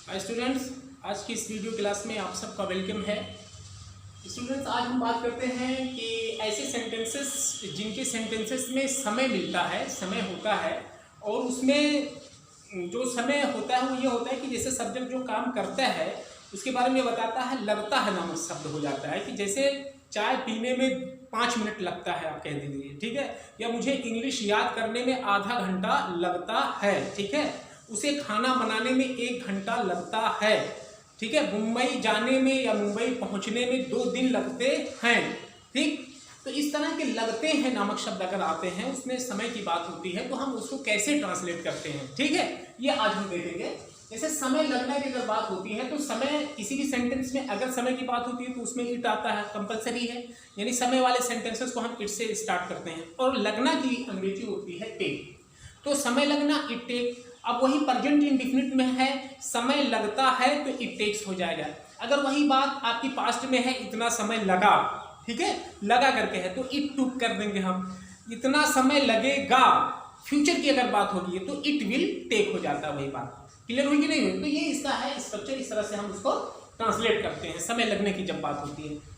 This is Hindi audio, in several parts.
हाय स्टूडेंट्स, आज की इस वीडियो क्लास में आप सबका वेलकम है। स्टूडेंट्स, आज हम बात करते हैं कि ऐसे सेंटेंसेस जिनके सेंटेंसेस में समय मिलता है, समय होता है, और उसमें जो समय होता है वो ये होता है कि जैसे सब्जेक्ट जो काम करता है उसके बारे में बताता है, लगता है नामक शब्द हो जाता है कि जैसे चाय पीने में 5 मिनट लगता है, आप कह दीजिए, ठीक है, या मुझे इंग्लिश याद करने में आधा घंटा लगता है, ठीक है, उसे खाना बनाने में 1 घंटा लगता है, ठीक है, मुंबई जाने में या मुंबई पहुंचने में 2 दिन लगते हैं, ठीक। तो इस तरह के लगते हैं नामक शब्द अगर आते हैं, उसमें समय की बात होती है, तो हम उसको कैसे ट्रांसलेट करते हैं, ठीक है, ये आज हम देखेंगे। जैसे समय लगने की अगर बात होती है तो समय किसी भी सेंटेंस में अगर समय की बात होती है तो उसमें इट आता है, कंपलसरी है, यानी समय वाले सेंटेंसेस को हम इट से स्टार्ट करते हैं। और लगना की अंग्रेजी होती है टेक, तो समय लगना इट टेक। अब वही प्रेजेंट इंडेफिनिट में है, समय लगता है तो इट टेक्स हो जाएगा। अगर वही बात आपकी पास्ट में है, इतना समय लगा, ठीक है, लगा करके है तो इट टुक कर देंगे हम, इतना समय लगेगा। फ्यूचर की अगर बात होगी तो इट विल टेक हो जाता है, वही बात क्लियर हुई कि नहीं हुई। तो ये इसका है स्ट्रक्चर, इस तरह से हम उसको ट्रांसलेट करते हैं समय लगने की जब बात होती है।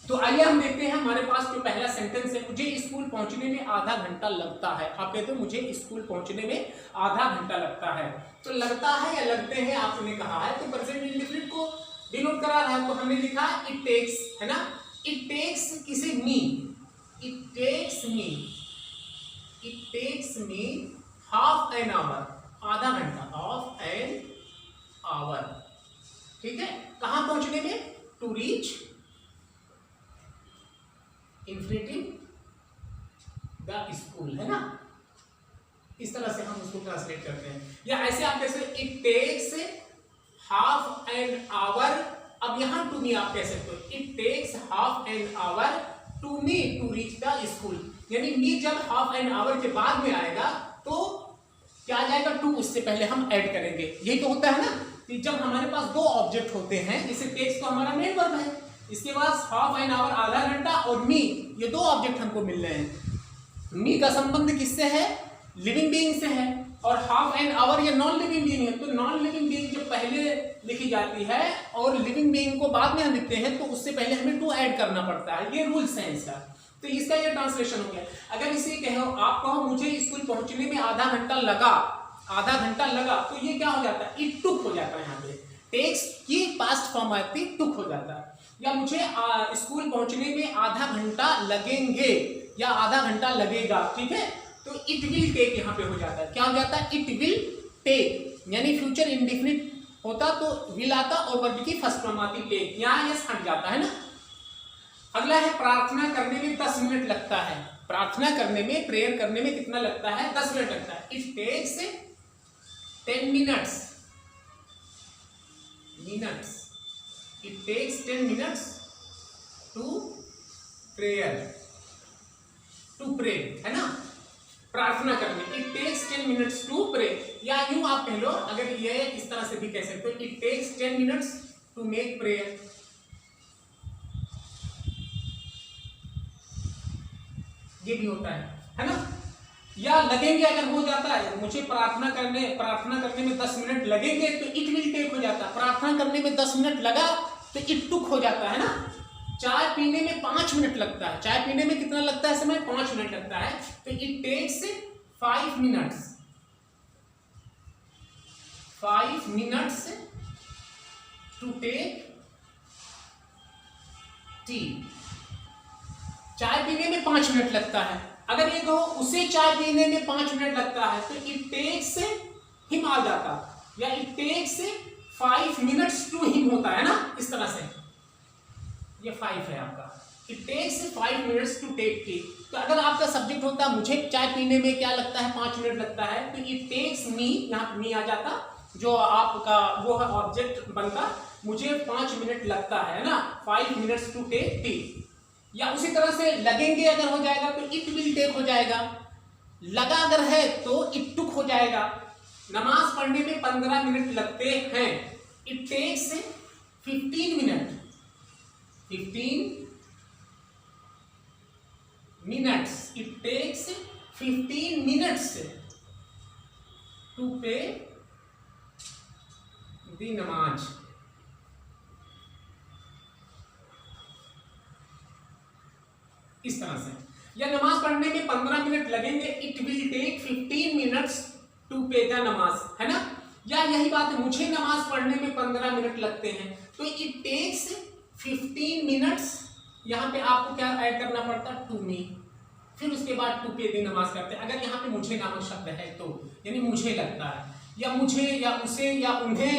तो आइए हम देखते हैं, हमारे पास जो पहला सेंटेंस है, मुझे स्कूल पहुंचने में आधा घंटा लगता है। आप कहते हो मुझे स्कूल पहुंचने में आधा घंटा लगता है, तो लगता है या लगते हैं आपने कहा है, तो प्रेजेंट इंडेफिनिट को डिनोट करा रहा है, तो हमने लिखा इट टेक्स, है ना। इट टेक्स किसे, me, it takes me, it takes me half an hour, आधा घंटा, हाफ एन आवर, ठीक है। कहां पहुंचने में, to reach infinitive the school, है ना। इस तरह से हम उसको ट्रांसलेट करते हैं। या ऐसे आप कैसे, it takes half an hour, अब यहां टू मी आप कह सकते हो, it takes half an hour to me to reach the school, यानी मी जब हाफ एन आवर के बाद में आएगा तो क्या आ जाएगा, टू उससे पहले हम ऐड करेंगे। यही तो होता है ना कि जब हमारे पास दो ऑब्जेक्ट होते हैं, जैसे टेक्स तो हमारा मेन वर्ब है, इसके बाद हाफ एन आवर आधा घंटा, और मी, ये दो ऑब्जेक्ट हमको मिल रहे हैं। मी का संबंध किससे है, लिविंग बीइंग से है, और हाफ एन आवर ये नॉन लिविंग बीइंग है। तो नॉन लिविंग बीइंग जब पहले लिखी जाती है और लिविंग बीइंग को बाद में हम लिखते हैं, तो उससे पहले हमें टू ऐड करना पड़ता है, ये रूल्स है इसका। तो इसका ये ट्रांसलेशन हो गया। अगर इसे कहो, आप कहो मुझे स्कूल पहुंचने में आधा घंटा लगा, आधा घंटा लगा, तो ये क्या हो जाता है, इट टुक हो जाता है। यहाँ पे टेक्स की पास्ट फॉर्म आती, टुक हो जाता है। या मुझे स्कूल पहुंचने में आधा घंटा लगेंगे या आधा घंटा लगेगा, ठीक है, तो इट विल टेक यहाँ पे हो जाता है। क्या हो जाता है, इट विल टेक, यानी फ्यूचर इंडेफिनिट होता तो विल आता और वर्ब की फर्स्ट फॉर्म आती टेक, यहाँ यस हट जाता है ना। अगला है, प्रार्थना करने में 10 मिनट लगता है। प्रार्थना करने में, प्रेयर करने में कितना लगता है, 10 मिनट लगता है। It takes 10 minutes, it takes 10 minutes to prayer, to pray, है ना, प्रार्थना करने, it takes 10 minutes to pray। या यूं आप कह लो, अगर ये इस तरह से भी कह सकते हो, it takes 10 minutes to make prayer, ये भी होता है ना। या लगेंगे अगर हो जाता है, मुझे प्रार्थना करने में 10 मिनट लगेंगे, तो इट विल टेक हो जाता है। प्रार्थना करने में 10 मिनट लगा तो इट टुक हो जाता है ना। चाय पीने में 5 मिनट लगता है, चाय पीने में कितना लगता है समय, 5 मिनट लगता है, तो it takes 5 minutes, 5 minutes to take tea. चाय पीने में 5 मिनट लगता है। अगर ये कहो उसे चाय पीने में 5 मिनट लगता है, तो इट टेक्स हिम आ जाता, या it takes 5 minutes to him होता है ना, इस तरह से। ये 5 है आपका, it takes 5 minutes to take tea. तो अगर आपका सब्जेक्ट होता मुझे चाय पीने में क्या लगता है, 5 मिनट लगता है, तो इट टेक्स मी, यहाँ मी आ जाता, जो आपका वो ऑब्जेक्ट बनता, मुझे 5 मिनट लगता है ना, 5 मिनट्स टू टेक टी। या उसी तरह से लगेंगे अगर हो जाएगा तो इट विल टेक हो जाएगा, लगा अगर है तो इट टुक हो जाएगा। नमाज पढ़ने में 15 मिनट लगते हैं, it takes 15 minute, 15 minutes, it takes 15 minutes to pay the नमाज। इस तरह से, या नमाज पढ़ने में 15 मिनट लगेंगे, it will take 15 minutes to pay the नमाज, है ना। या यही बात है, मुझे नमाज पढ़ने में 15 मिनट लगते हैं, तो इट टेक्स 15 मिनट्स, यहाँ पे आपको क्या ऐड करना पड़ता है, टू मी, फिर उसके बाद टू पे दी नमाज करते हैं। अगर यहाँ पे मुझे नामक शब्द है तो यानी मुझे लगता है, या मुझे या उसे या उन्हें,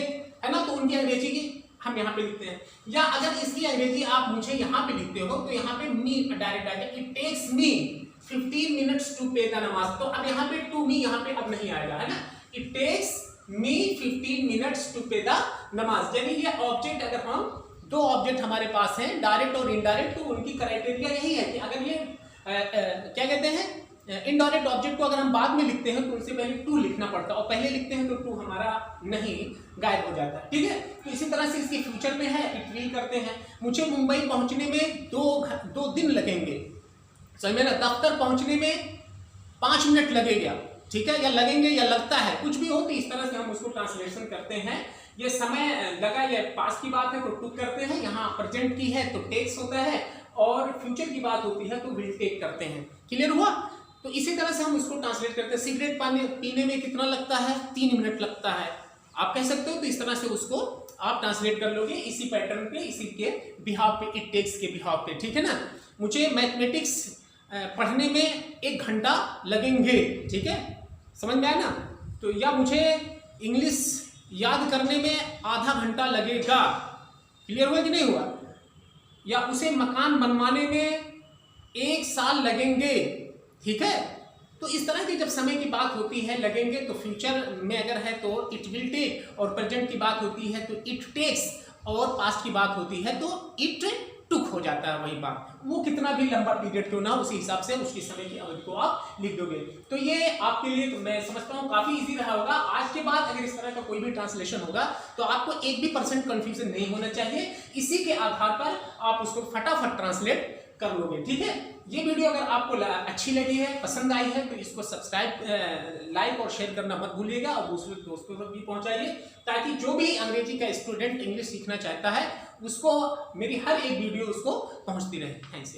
है ना, तो उनकी अंग्रेजी की हम यहाँ पे लिखते हैं। या अगर इसकी अंग्रेजी आप मुझे यहाँ पे लिखते हो तो यहाँ पे मी डायरेक्ट आएगा, it takes me 15 minutes to pay the नमाज। तो अब यहाँ पे टू मी यहाँ पे अब नहीं आएगा, है ना, it takes me 15 minutes to pay the नमाज। यानी ये ऑब्जेक्ट, अगर हम दो ऑब्जेक्ट हमारे पास हैं, डायरेक्ट और इनडायरेक्ट, तो उनकी क्राइटेरिया यही है कि अगर ये क्या कहते हैं, इनडायरेक्ट ऑब्जेक्ट को अगर हम बाद में लिखते हैं तो उनसे पहले टू लिखना पड़ता है, और पहले लिखते हैं तो टू हमारा नहीं गायब हो जाता है, ठीक है। तो इसी तरह से इसके फ्यूचर में है, इट विल करते हैं, मुझे मुंबई पहुंचने में 2 दिन लगेंगे, समझ में ना, दफ्तर पहुंचने में 5 मिनट लगेगा, ठीक है, या लगेंगे या लगता है, कुछ भी हो, तो इस तरह से हम उसको ट्रांसलेशन करते हैं। ये समय लगा, ये पास्ट की बात है तो टुक करते हैं, यहाँ प्रेजेंट की है तो टेक्स होता है, और फ्यूचर की बात होती है तो विल टेक करते हैं। क्लियर हुआ। तो इसी तरह से हम उसको ट्रांसलेट करते हैं। सिगरेट पीने में कितना लगता है, 3 मिनट लगता है, आप कह सकते हो। तो इस तरह से उसको आप ट्रांसलेट कर लोगे इसी पैटर्न पे, इसी के बिहाव पे, इट टेक्स के बिहाव पे, ठीक है ना। मुझे मैथमेटिक्स पढ़ने में 1 घंटा लगेंगे, ठीक है, समझ में आया ना। तो या मुझे इंग्लिश याद करने में आधा घंटा लगेगा, क्लियर हुआ कि नहीं हुआ। या उसे मकान बनवाने में 1 साल लगेंगे, ठीक है। तो इस तरह की जब समय की बात होती है लगेंगे, तो फ्यूचर में अगर है तो इट विल टेक, और प्रेजेंट की बात होती है तो इट टेक्स, और पास्ट की बात होती है तो इट टुक हो जाता है। वही बात, वो कितना भी लंबा पीरियड क्यों ना, उसी हिसाब से उसकी समय की अवधि को आप लिख दोगे। तो ये आपके लिए तो मैं समझता हूँ काफी इजी रहा होगा। आज के बाद अगर इस तरह का कोई भी ट्रांसलेशन होगा तो आपको 1 भी % कंफ्यूजन नहीं होना चाहिए। इसी के आधार पर आप उसको फटाफट ट्रांसलेट कर लोगे, ठीक है। ये वीडियो अगर आपको अच्छी लगी है, पसंद आई है, तो इसको सब्सक्राइब, लाइक और शेयर करना मत भूलिएगा, और दूसरे दोस्तों तक भी पहुंचाइए, ताकि जो भी अंग्रेजी का स्टूडेंट इंग्लिश सीखना चाहता है उसको मेरी हर एक वीडियो उसको पहुंचती रहे। थैंक्स।